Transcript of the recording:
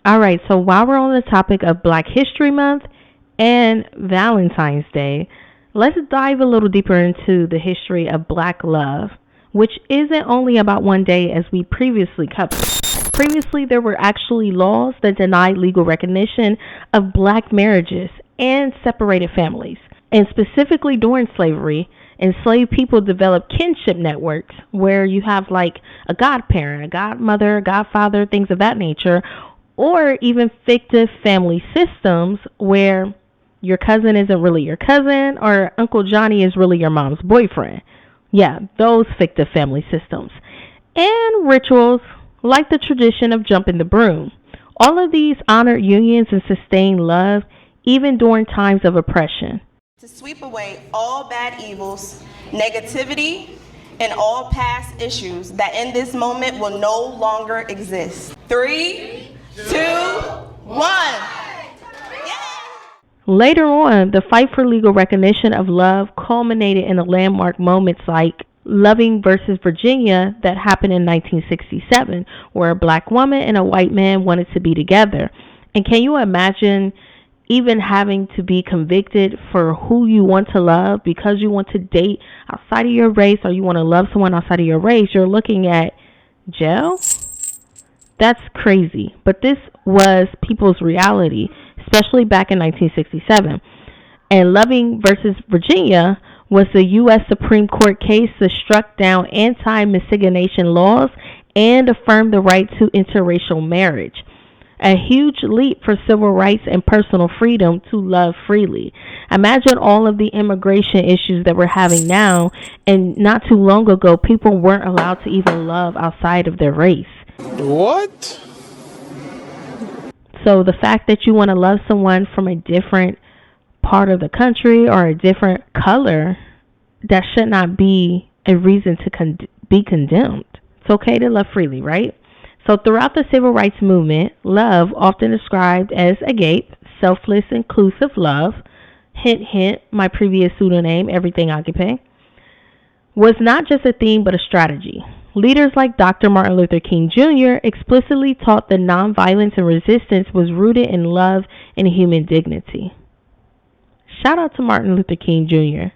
All right, so while we're on the topic of Black History Month and Valentine's Day, let's dive a little deeper into the history of Black love, which isn't only about one day as we previously covered. Previously, there were actually laws that denied legal recognition of Black marriages and separated families. And specifically during slavery, enslaved people developed kinship networks where you have like a godparent, a godmother, a godfather, things of that nature, or even fictive family systems where your cousin isn't really your cousin or Uncle Johnny is really your mom's boyfriend. Yeah, those fictive family systems. And rituals like the tradition of jumping the broom. All of these honored unions and sustained love even during times of oppression. To sweep away all bad evils, negativity, and all past issues that in this moment will no longer exist. 3, 2, 1. Later on, the fight for legal recognition of love culminated in the landmark moments like Loving versus Virginia that happened in 1967, where a black woman and a white man wanted to be together. And can you imagine even having to be convicted for who you want to love because you want to date outside of your race or you want to love someone outside of your race? You're looking at jail? That's crazy. But this was people's reality, especially back in 1967. And Loving versus Virginia was the U.S. Supreme Court case that struck down anti-miscegenation laws and affirmed the right to interracial marriage. A huge leap for civil rights and personal freedom to love freely. Imagine all of the immigration issues that we're having now, and not too long ago, people weren't allowed to even love outside of their race. What? So the fact that you want to love someone from a different part of the country or a different color, that should not be a reason to be condemned. It's okay to love freely, right? So throughout the civil rights movement, love, often described as agape, selfless, inclusive love, hint, hint, my previous pseudonym, everything agape, was not just a theme but a strategy. Leaders like Dr. Martin Luther King Jr. explicitly taught that nonviolence and resistance was rooted in love and human dignity. Shout out to Martin Luther King Jr.